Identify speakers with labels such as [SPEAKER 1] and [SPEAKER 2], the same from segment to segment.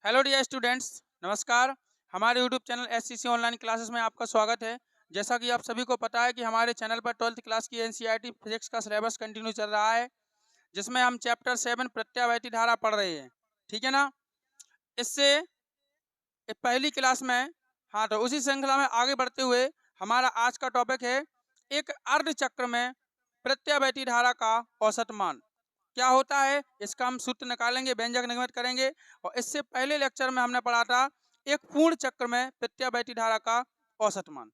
[SPEAKER 1] Hello dear students, नमस्कार। हमारे YouTube channel SCC online classes में आपका स्वागत है। जैसा कि आप सभी को पता है कि हमारे चैनल पर 12th क्लास की एनसीईआरटी फिजिक्स का सिलेबस कंटिन्यू चल रहा है, जिसमें हम चैप्टर 7 प्रत्यावर्ती धारा पढ़ रहे हैं। ठीक है ना। इससे पहली क्लास में तो उसी श्रृंखला में आगे बढ़ते हुए हमारा आज का टॉपिक है एक अर्धचक्र में प्रत्यावर्ती धारा का औसत मान क्या होता है। इसका हम सूत्र निकालेंगे, व्यंजक निगमित करेंगे। और इससे पहले लेक्चर में हमने पढ़ा था एक पूर्ण चक्र में प्रत्यावर्ती धारा का औसत मान।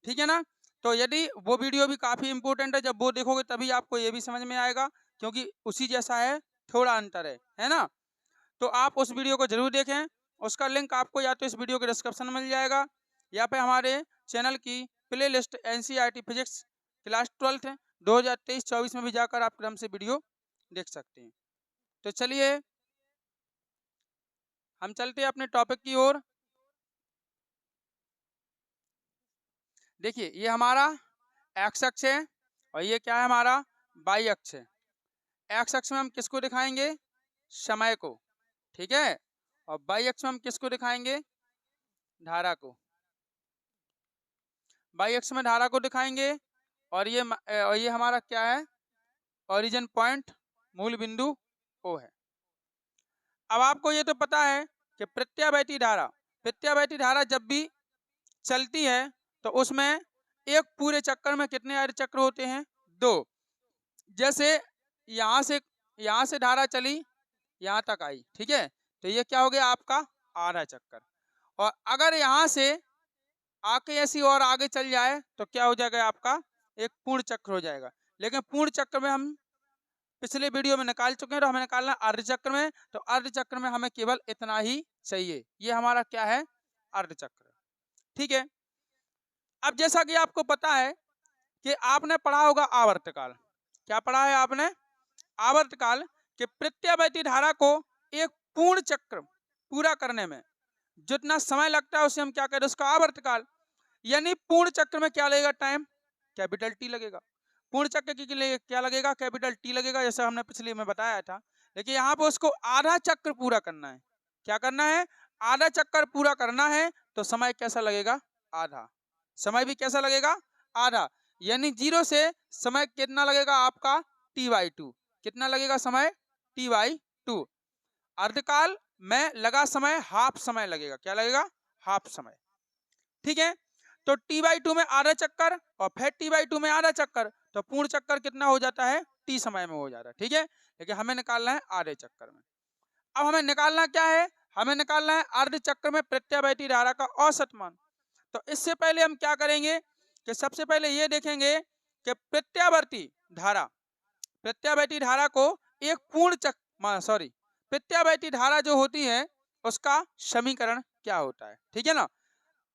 [SPEAKER 1] ठीक है ना। तो यदि वो वीडियो भी काफ़ी इंपॉर्टेंट है, जब वो देखोगे तभी आपको ये भी समझ में आएगा, क्योंकि उसी जैसा है, थोड़ा अंतर है ना। तो आप उस वीडियो को जरूर देखें। उसका लिंक आपको या तो इस वीडियो के डिस्क्रिप्शन में मिल जाएगा या फिर हमारे चैनल की play list NCERT physics class 12 2023-24 में भी जाकर आप क्रम से वीडियो देख सकते हैं। तो चलिए हम चलते हैं अपने टॉपिक की ओर। देखिए, ये हमारा एक्स अक्ष है और ये क्या है, हमारा वाई अक्ष है। एक्स अक्ष में हम किसको दिखाएंगे? समय को। ठीक है। और वाई अक्ष में हम किसको दिखाएंगे? धारा को। वाई अक्ष में धारा को दिखाएंगे और ये हमारा क्या है? ओरिजिन पॉइंट, मूल बिंदु ओ है। अब आपको ये तो पता है कि प्रत्यावर्ती धारा जब भी चलती है तो उसमें एक पूरे चक्कर में कितने अर्ध चक्र होते हैं? 2। जैसे यहाँ से धारा चली, यहाँ तक आई। ठीक है। तो ये क्या हो गया आपका? आधा चक्कर। और अगर यहाँ से आके ऐसी और आगे चल जाए तो क्या हो जाएगा आपका? एक पूर्ण चक्र हो जाएगा। लेकिन पूर्ण चक्र में हम पिछले वीडियो में निकाल चुके हैं, तो हमें निकालना अर्ध चक्र में। तो अर्ध चक्र में हमें केवल इतना ही चाहिए। ये हमारा क्या है? अर्ध चक्र। ठीक है। अब जैसा कि आपको पता है कि आपने पढ़ा होगा आवर्तकाल। क्या पढ़ा है आपने? आवर्तकाल के प्रत्यावर्ती धारा को एक पूर्ण चक्र पूरा करने में जितना समय लगता है उसे हम क्या करें? उसका आवर्तकाल। यानी पूर्ण चक्र में क्या लगेगा? टाइम, कैपिटल टी लगेगा। पूर्ण चक्र के लिए क्या लगेगा? कैपिटल टी लगेगा, जैसा हमने पिछले में बताया था। लेकिन यहाँ पे उसको आधा चक्र पूरा करना है। क्या करना है? आधा चक्कर पूरा करना है। तो समय कैसा लगेगा? आधा। समय भी कैसा लगेगा? आधा। यानी 0 से समय कितना लगेगा आपका? t/2। कितना लगेगा समय? t/2। अर्धकाल में लगा समय हाफ समय लगेगा। क्या लगेगा? हाफ समय। ठीक है। तो t/2 में आधा चक्कर और फिर t/2 में आधा चक्कर, तो पूर्ण चक्कर कितना हो जाता है? t समय में हो जाता है। ठीक है। लेकिन हमें निकालना है आधे चक्कर में। अब हमें निकालना क्या है? हमें निकालना है अर्ध चक्र में प्रत्यावर्ती धारा का औसत मान। तो इससे पहले हम क्या करेंगे कि सबसे पहले ये देखेंगे कि प्रत्यावर्ती धारा को एक पूर्ण प्रत्यावर्ती धारा जो होती है उसका समीकरण क्या होता है? ठीक है ना।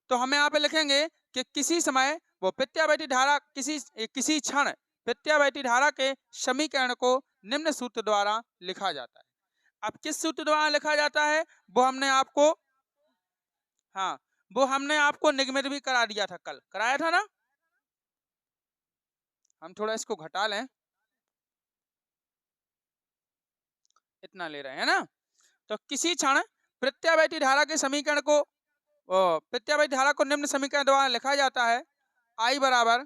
[SPEAKER 1] तो हमें यहाँ पे लिखेंगे कि किसी समय वो प्रत्यावर्ती धारा किसी क्षण प्रत्यावर्ती धारा के समीकरण को निम्न सूत्र द्वारा लिखा जाता है। अब किस सूत्र द्वारा लिखा जाता है वो हमने आपको निगमित भी करा दिया था, कल कराया था ना। हम थोड़ा इसको घटा लें, इतना ले रहे हैं ना। तो किसी क्षण प्रत्यावर्ती धारा के समीकरण को प्रत्यावर्ती धारा को निम्न समीकरण द्वारा लिखा जाता है। I बराबर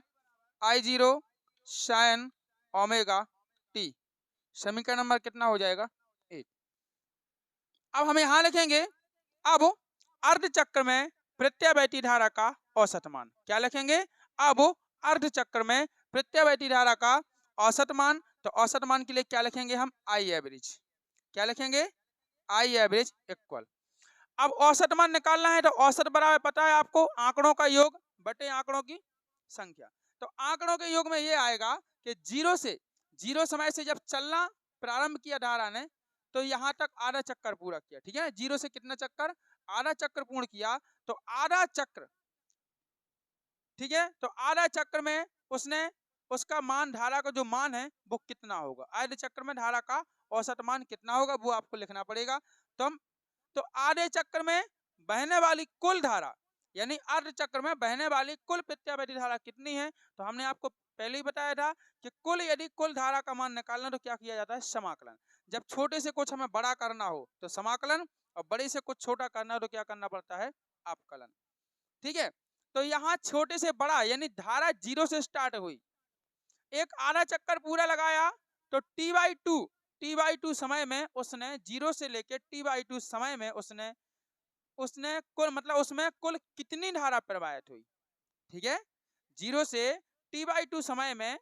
[SPEAKER 1] I0 sin ओमेगा टी। समीकरण नंबर कितना हो जाएगा? 8। अब हम यहां लिखेंगे अब अर्ध चक्र में प्रत्यावर्ती धारा का औसत मान। क्या लिखेंगे? अब अर्ध चक्र में प्रत्यावर्ती धारा का औसत मान। तो औसत मान के लिए क्या लिखेंगे हम? I average. क्या लिखेंगे? आई एवरेज इक्वल। अब औसत मान निकालना है तो औसत बराबर पता है आपको, आंकड़ों का योग बटे आंकड़ों की संख्या। तो आंकड़ों के योग में ये आएगा कि जीरो समय से जब चलना प्रारंभ किया धारा ने, तो यहां तक आधा चक्कर पूरा किया। ठीक है। 0 से कितना चक्कर? आधा चक्र पूर्ण किया। तो आधा चक्र, ठीक है, तो आधा चक्र में उसका मान, धारा का जो मान है वो कितना होगा? आधे चक्र में धारा का औसत मान कितना होगा वो आपको लिखना पड़ेगा। तो आधे चक्र में बहने वाली कुल धारा, यानी अर्ध चक्र में बहने वाली कुल प्रत्यावर्ती धारा कितनी है? तो हमने आपको पहले ही बताया था कि यदि कुल धारा का मान निकालना तो क्या किया जाता है? समाकलन। जब छोटे से कुछ हमें बड़ा करना हो तो समाकलन, और बड़े से कुछ छोटा करना है तो क्या करना पड़ता है, अपकलन। ठीक है, तो यहाँ छोटे से बड़ा यानी धारा 0 से स्टार्ट हुई, एक आधा चक्कर पूरा लगाया तो t/2 समय में उसने 0 से लेके t/2 समय में उसने कुल मतलब उसमें कुल कितनी धारा प्रवाहित हुई। ठीक है, 0 से t/2 समय में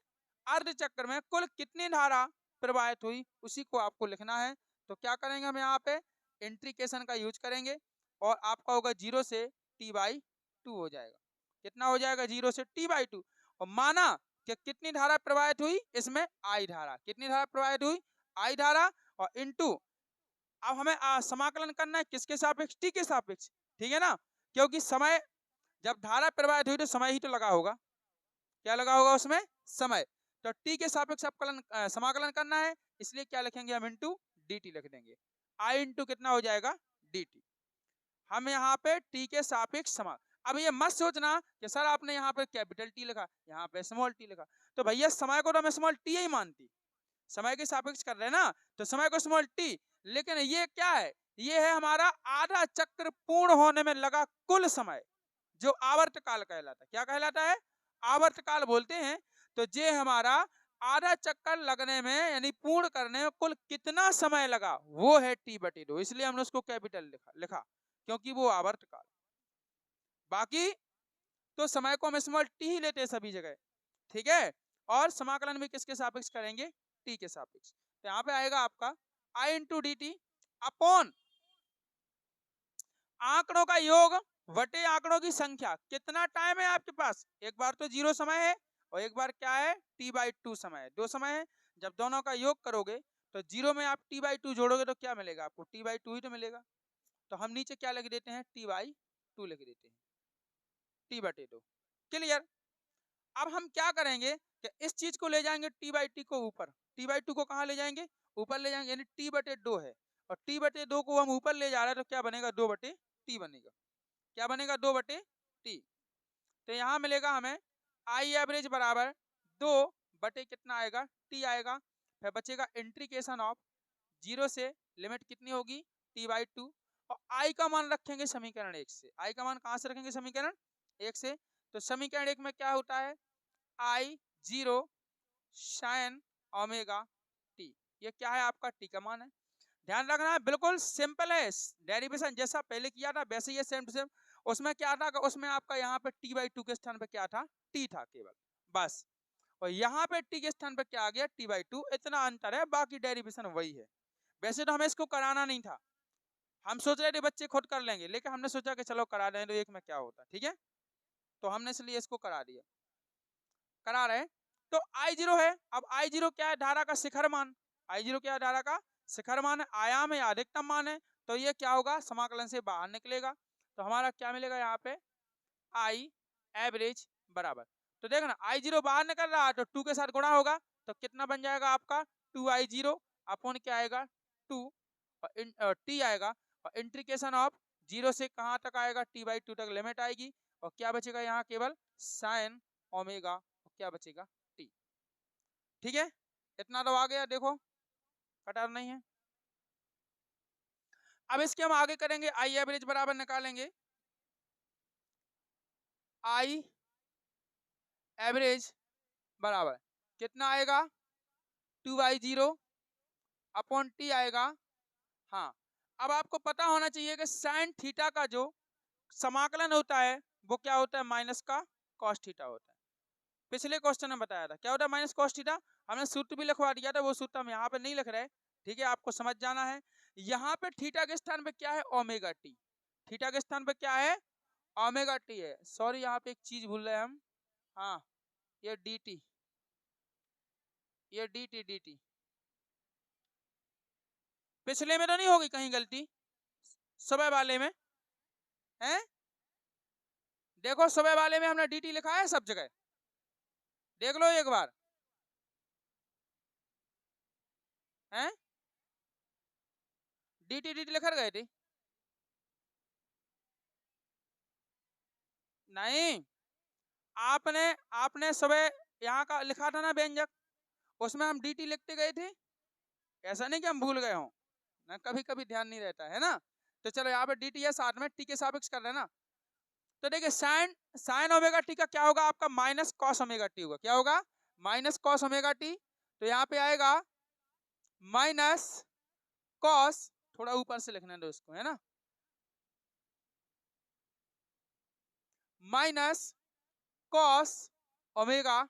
[SPEAKER 1] अर्ध चक्र में कुल कितनी धारा प्रवाहित हुई, उसी को आपको लिखना है। तो क्या करेंगे हम यहाँ पे इंट्रीकेशन का यूज करेंगे और आपका होगा 0 से t/2 हो जाएगा। कितना हो जाएगा, 0 से t/2, और माना कि कितनी धारा प्रवाहित हुई, इसमें आई धारा, कितनी धारा प्रवाहित हुई, आई धारा, और इनटू अब हमें समाकलन करना है किसके सापेक्ष, टी के सापेक्ष। ठीक है ना, क्योंकि समय जब धारा प्रवाहित हुई तो समय ही तो लगा होगा, क्या लगा होगा उसमें, समय। तो टी के सापेक्ष अपकलन समाकलन करना है, इसलिए क्या लिखेंगे हम, इनटू dt लिख देंगे। आई इंटू कितना हो जाएगा, dt। हम यहाँ पे टी के सापेक्ष समा, अब ये मत सोचना कि सर आपने यहाँ पे कैपिटल टी लिखा, यहाँ पे स्मॉल टी लिखा, तो भैया समय को तो मैं स्मॉल टी ही मानती, समय के सापेक्ष कर रहे हैं ना, तो समय को स्मॉल टी, लेकिन ये क्या है, ये है हमारा आधा चक्र पूर्ण होने में लगा कुल समय, जो आवर्तकाल कहलाता है। क्या कहलाता है, आवर्तकाल बोलते हैं। तो ये हमारा आधा चक्कर लगने में यानी पूर्ण करने में कुल कितना समय लगा, वो है t/2, इसलिए हमने उसको कैपिटल लिखा क्योंकि वो आवर्तकाल। बाकी तो समय को हम स्मॉल टी ही लेते हैं सभी जगह। ठीक है, और समाकलन भी किसके सापेक्ष करेंगे, टी के सापेक्ष। तो यहाँ पे आएगा आपका आई इंटू डी टी अपॉन आंकड़ों का योग वटे आंकड़ों की संख्या। कितना टाइम है आपके पास, एक बार तो 0 समय है और एक बार क्या है, t/2 समय है, 2 समय है। जब दोनों का योग करोगे तो 0 में आप t/2 जोड़ोगे तो क्या मिलेगा आपको, t/2 ही तो मिलेगा। तो हम नीचे क्या लिख देते हैं, t/2 लिख देते हैं, t/2। क्लियर। अब हम क्या करेंगे कि इस चीज को ले जाएंगे t/2 को ऊपर, t/2 को कहाँ ले जाएंगे, ऊपर ले जाएंगे, यानी t/2 है और t/2 को हम ऊपर ले जा रहे हैं तो क्या बनेगा, 2/t बनेगा। क्या बनेगा, 2/t। तो यहाँ मिलेगा हमें आई एवरेज बराबर 2 कितना आएगा, t आएगा। फिर बचेगा इंट्रीकेशन ऑफ 0 से लिमिट कितनी होगी, t/2, और आई का मान रखेंगे समीकरण 1 से। आई का मान कहाँ से रखेंगे, समीकरण 1 से। तो समीकरण 1 में क्या होता है, I0 sin ओमेगा t, ये क्या है आपका t का मान है। ध्यान रखना है, बिल्कुल सिंपल है, डेरिवेशन जैसा पहले किया था वैसे ही सेम टू सेम। उसमें क्या था, उसमें आपका यहाँ पे t/2 के स्थान पे क्या था, t था केवल, बस। और यहाँ पे t के स्थान पे क्या आ गया, t/2, इतना अंतर है, बाकी डेरिवेशन वही है। वैसे तो हमें इसको कराना नहीं था, हम सोच रहे थे बच्चे खुद कर लेंगे, लेकिन हमने सोचा कि चलो करा दें तो एक में क्या होता, ठीक है, तो हमने इसलिए इसको करा दिया, करा रहे। तो I0 है, अब I0 क्या है, धारा का शिखर मान। I0 क्या है, धारा का शिखर मान है, आयाम है, अधिकतम मान है। तो ये क्या होगा, समाकलन से बाहर निकलेगा, तो हमारा क्या मिलेगा यहाँ पे, आई एवरेज बराबर। तो देखो ना, I0 बाहर निकल रहा है तो 2 के साथ गुणा होगा, तो कितना बन जाएगा आपका, 2I0 अपॉन क्या आएगा, 2 और टी आएगा, और इंट्रीकेशन ऑफ 0 से कहाँ तक आएगा, t/2 तक लिमिट आएगी, और क्या बचेगा यहाँ, केवल साइन ओमेगा, क्या बचेगा, टी। ठीक है, इतना तो आ गया, देखो कटर नहीं है। अब इसके हम आगे करेंगे, आई एवरेज बराबर निकालेंगे, आई एवरेज बराबर कितना आएगा, 2/0 अपॉन टी आएगा। हाँ, अब आपको पता होना चाहिए कि साइन थीटा का जो समाकलन होता है वो क्या होता है, माइनस का कॉस थीटा होता है। पिछले क्वेश्चन में बताया था क्या होता है, माइनस कॉस थीटा। हमने सूत्र भी लिखवा दिया था, वो सूत्र हम यहाँ पे नहीं लिख रहे, ठीक है, आपको समझ जाना है। यहाँ पे थीटा के स्थान पे क्या है, ओमेगा टी, थीटा के स्थान पे क्या है, ओमेगा टी है। सॉरी, यहाँ पे एक चीज भूल रहे हैं हम, हाँ, ये डी टी, ये डी टी पिछले में तो नहीं होगी कहीं गलती, सुबह वाले में है, देखो सुबह वाले में हमने डी टी लिखा है सब जगह, देख लो एक बार, हैं डी टी लिख गए थे, नहीं, आपने आपने सुबह यहाँ का लिखा था ना व्यंजक, उसमें हम डी टी लिखते गए थे, ऐसा नहीं कि हम भूल गए हों ना, कभी कभी ध्यान नहीं रहता है ना। तो चलो यहाँ पे डी टी है, साथ में टी के सापेक्ष कर रहे हैं ना। तो देखिए साइन साइन ओमेगा टी का क्या होगा आपका, माइनस कॉस ओमेगा टी होगा। क्या होगा, माइनस कॉस ओमेगा टी। तो यहाँ पे आएगा माइनस कॉस, थोड़ा ऊपर से लिखने दो इसको, है ना, माइनस कॉस ओमेगा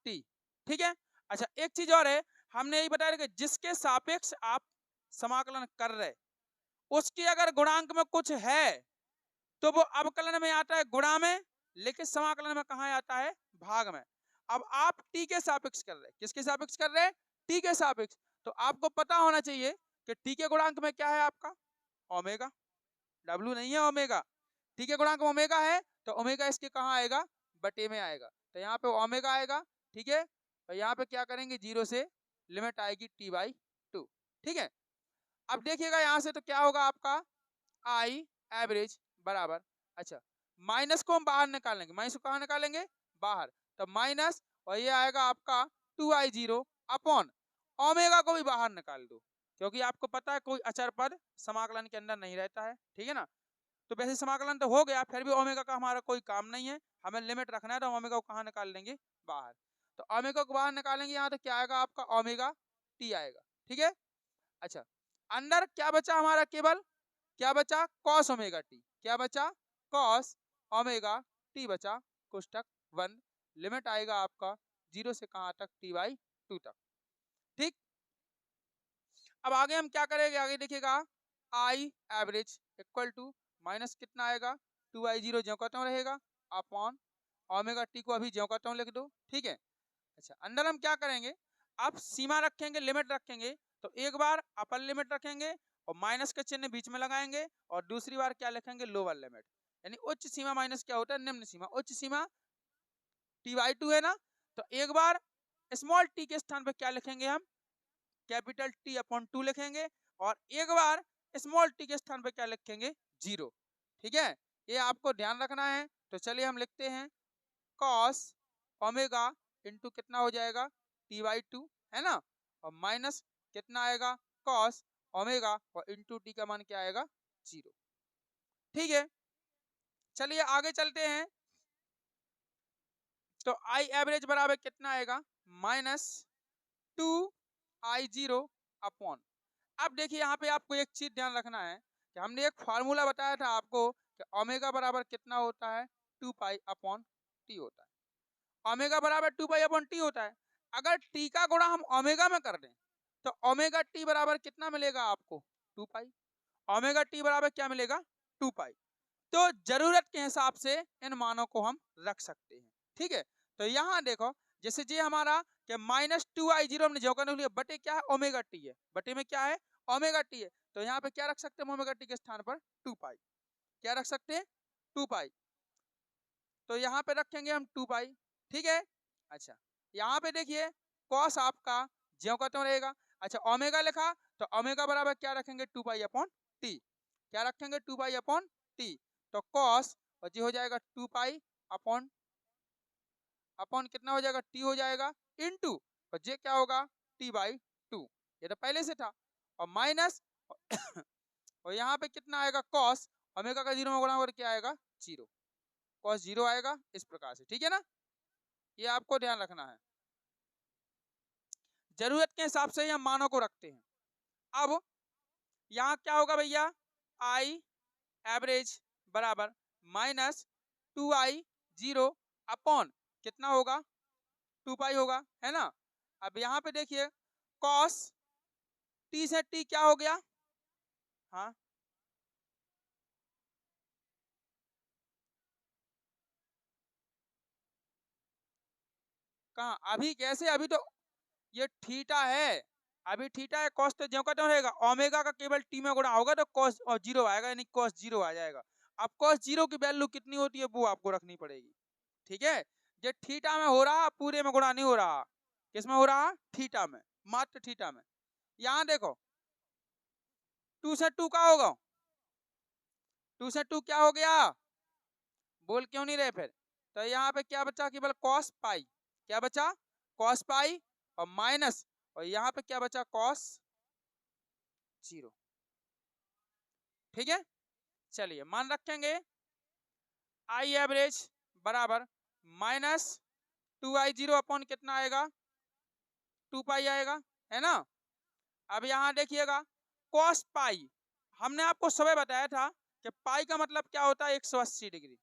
[SPEAKER 1] टी। ठीक है। अच्छा एक चीज और है, हमने यही बताया कि जिसके सापेक्ष आप समाकलन कर रहे, उसकी अगर गुणांक में कुछ है तो वो अवकलन में आता है गुणा में, लेकिन समाकलन में कहाँ आता है, भाग में। अब आप टी के सापेक्ष कर रहे, किसके सापेक्ष कर रहे, टी के सापेक्ष। तो आपको पता होना चाहिए कि टी के गुणांक में क्या है आपका, ओमेगा, डब्ल्यू नहीं है ओमेगा। टी के गुणांक ओमेगा है, तो ओमेगा इसके कहाँ आएगा, बटे में आएगा। तो यहाँ पे ओमेगा आएगा। ठीक है। और यहाँ पे क्या करेंगे, जीरो से लिमिट आएगी टी बाई टू। ठीक है। अब देखिएगा यहाँ से तो क्या होगा आपका, आई एवरेज बराबर, अच्छा माइनस को हम बाहर निकालेंगे, माइनस को कहाँ निकालेंगे, बाहर। तो माइनस, और ये आएगा आपका 2i0 अपॉन ओमेगा को भी बाहर निकाल दो, क्योंकि आपको पता है कोई अचर पद समाकलन के अंदर नहीं रहता है। ठीक है ना। तो वैसे समाकलन तो हो गया, फिर भी ओमेगा का हमारा कोई काम नहीं है, हमें लिमिट रखना है। तो ओमेगा को कहाँ निकाल लेंगे, बाहर। तो ओमेगा को बाहर निकालेंगे यहाँ, तो क्या आएगा आपका, ओमेगा टी आएगा। ठीक है। अच्छा अंदर क्या बचा हमारा, केवल क्या बचा, कॉस ओमेगा टी। क्या बचा, कॉस ओमेगा टी बचा, कोष्टक वन, लिमिट आएगा आपका जीरो से कहाँ तक, टी बाई टू तक। ठीक। अब आगे हम क्या करेंगे, आगे देखिएगा, I average equal to minus कितना आएगा, 2i0 ज्यों का त्यों रहेगा, अपॉन ओमेगा टी को अभी ज्यों का त्यों लिख दो। ठीक है। अच्छा अंदर हम क्या करेंगे, आप सीमा रखेंगे, लिमिट रखेंगे। तो एक बार अपर लिमिट रखेंगे और माइनस का चिन्ह बीच में लगाएंगे, और दूसरी बार क्या लिखेंगे, लोअर लिमिट। यानी उच्च सीमा माइनस क्या होता है, निम्न सीमा। उच्च सीमा टी बाई टू है ना, तो एक बार स्मॉल टी के स्थान पर क्या लिखेंगे हम, कैपिटल टी अपॉन टू लिखेंगे, और एक बार स्मॉल टी के स्थान पर क्या लिखेंगे, जीरो। ठीक है, ये आपको ध्यान रखना है। तो चलिए हम लिखते हैं कॉस ओमेगा इंटू कितना हो जाएगा, टी बाई टू, है ना, और माइनस कितना आएगा, कॉस ओमेगा, और इंटू टी का मान क्या आएगा, जीरो। ठीक है। चलिए आगे चलते हैं। तो आई एवरेज बराबर कितना आएगा, माइनस 2i0 अपॉन। अब देखिए यहाँ पे आपको एक चीज ध्यान रखना है कि हमने एक फार्मूला बताया था आपको कि ओमेगा बराबर कितना होता है, 2 पाई अपॉन टी होता है। ओमेगा बराबर 2 पाई अपॉन टी होता है। अगर टी का गुणा हम ओमेगा में कर दें, तो ओमेगा टी बराबर कितना मिलेगा आपको, 2 पाई। ओमेगा टी बराबर क्या मिलेगा, 2 पाई। तो जरूरत के हिसाब से इन मानों को हम रख सकते हैं। ठीक है। तो यहाँ देखो, जैसे जी हमारा कि -2i0 हमने जो करने लिया, बटे क्या है, ओमेगा टी है, बटे में क्या है, ओमेगा टी है। तो यहाँ पे क्या रख सकते हैं, ओमेगा टी के स्थान पर 2 पाई। क्या रख सकते हैं, 2 पाई। तो यहाँ पे रखेंगे हम 2 पाई। ठीक है। अच्छा यहाँ पे देखिए कॉस आपका ज्यों का त्यों रहेगा। अच्छा ओमेगा लिखा, तो ओमेगा बराबर क्या रखेंगे, 2 पाई अपॉन टी। क्या रखेंगे, 2 पाई अपॉन टी। तो कॉस, और जी हो जाएगा 2 पाई अपॉन, अपॉन कितना हो जाएगा, टी हो जाएगा, इनटू, और जे क्या होगा, टी बाई टू। ये तो पहले से था। और माइनस और यहाँ पे कितना आएगा, कॉस ओमेगा का जीरो में गुणा होकर क्या आएगा, जीरो। कॉस जीरो आएगा इस प्रकार से। ठीक है ना, ये आपको ध्यान रखना है। जरूरत के हिसाब से हम मानों को रखते हैं। अब यहाँ क्या होगा भैया, आई एवरेज बराबर माइनस 2i0 अपॉन कितना होगा, 2 पाई होगा, है ना। अब यहाँ पे देखिए कॉस टी से टी क्या हो गया, हाँ कहाँ, अभी कैसे, अभी तो ये थीटा है, अभी थीटा है, कॉस तो ज्यों का त्यों रहेगा। ओमेगा का केवल टी में गुणा होगा तो कॉस और जीरो आएगा, यानी कॉस जीरो आ जाएगा। अब कॉस जीरो की वैल्यू कितनी होती है, वो आपको रखनी पड़ेगी। ठीक है। ये थीटा में हो रहा, पूरे में गुणा नहीं हो रहा। किस में हो रहा, थीटा में, मात्र थीटा में। यहाँ देखो 2 से 2 का होगा, 2 से 2 क्या हो गया, बोल क्यों नहीं रहे फिर। तो यहाँ पे क्या बचा, केवल कॉस पाई। क्या बचा, कॉस पाई, और माइनस, और यहाँ पे क्या बचा, कॉस जीरो। ठीक है। चलिए मान रखेंगे आई एवरेज बराबर माइनस 2i0 अपॉन कितना आएगा 2 पाई आएगा, है ना। अब यहाँ देखिएगा कॉस पाई, हमने आपको सुबह बताया था कि पाई का मतलब क्या होता है 180 डिग्री।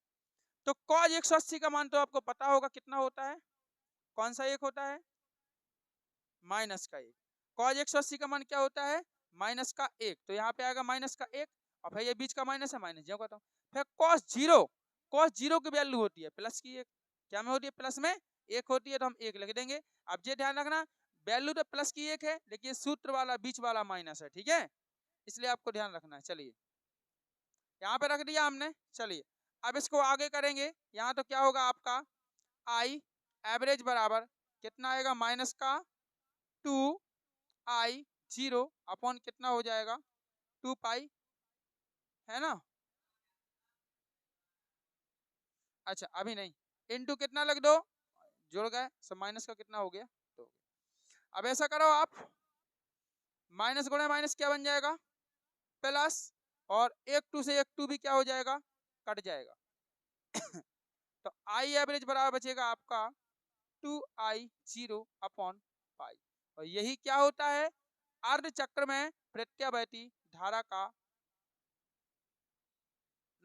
[SPEAKER 1] तो कॉज 180 का मान तो आपको पता होगा कितना होता है, कौन सा एक होता है माइनस का एक। कॉज 180 का मान क्या होता है माइनस का एक, तो यहाँ पे आएगा माइनस का एक और फिर ये बीच का माइनस है माइनस जो कहता हूँ। फिर कॉस जीरो की वैल्यू होती है प्लस की एक, क्या में होती है प्लस में एक होती है, तो हम एक लिख देंगे। अब ये ध्यान रखना वैल्यू तो प्लस की एक है लेकिन सूत्र वाला बीच वाला माइनस है, ठीक है, इसलिए आपको ध्यान रखना है। चलिए यहाँ पे रख दिया हमने। चलिए अब इसको आगे करेंगे, यहाँ तो क्या होगा आपका आई एवरेज बराबर कितना आएगा माइनस का 2i0 अपॉन कितना हो जाएगा 2 पाई, है ना। अच्छा अभी नहीं, इनटू कितना लग दो जुड़ गए सब, माइनस का कितना हो गया तो। अब ऐसा करो आप माइनस गुणे माइनस क्या बन जाएगा प्लस, और एक टू से एक टू भी क्या हो जाएगा कट जाएगा। तो आई एवरेज बराबर बचेगा आपका 2i0 अपॉन पाई, और यही क्या होता है अर्ध चक्र में प्रत्यावर्ती धारा का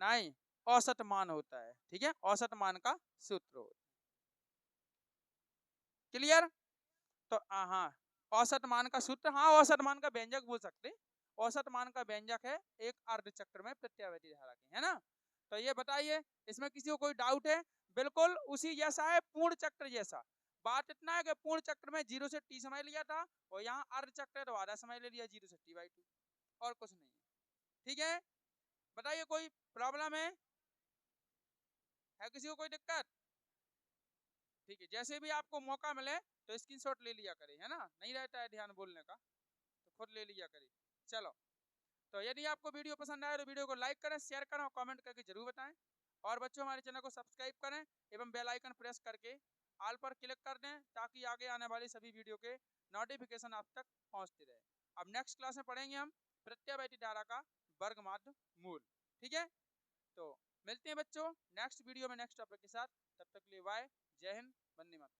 [SPEAKER 1] नहीं औसत मान होता है, ठीक है, औसत मान का सूत्र होता है। क्लियर। तो हाँ औसत मान का सूत्र, हाँ औसत मान का व्यंजक बोल सकते, औसत मान का व्यंजक है एक अर्ध चक्र में प्रत्यावर्ती धारा के, है ना। तो ये बताइए इसमें किसी को कोई डाउट है, बिल्कुल उसी जैसा है पूर्ण चक्र जैसा। बात इतना है कि पूर्ण चक्र में 0 से t समय लिया था और यहाँ अर्ध चक्र है तो आधा समय ले लिया 0 से t/2, और कुछ नहीं है, ठीक है। बताइए कोई प्रॉब्लम है किसी को कोई दिक्कत। ठीक है, जैसे भी आपको मौका मिले तो स्क्रीनशॉट ले लिया करें, है ना, नहीं रहता है ध्यान बोलने का तो खुद ले लिया करें। चलो तो यदि आपको वीडियो पसंद आए तो वीडियो को लाइक करें, शेयर करें और कमेंट करके जरूर बताएं। और बच्चों हमारे चैनल को सब्सक्राइब करें एवं बेल आइकन प्रेस करके ऑल पर क्लिक कर दें ताकि आगे आने वाली सभी वीडियो के नोटिफिकेशन आप तक पहुंचते रहे। अब नेक्स्ट क्लास में पढ़ेंगे हम प्रत्यावर्ती धारा का वर्ग माध्य मूल, ठीक है। तो मिलते हैं बच्चों नेक्स्ट वीडियो में नेक्स्ट टॉपिक के साथ, तब तक के लिए बाय, जय हिंद, वंदे मातरम।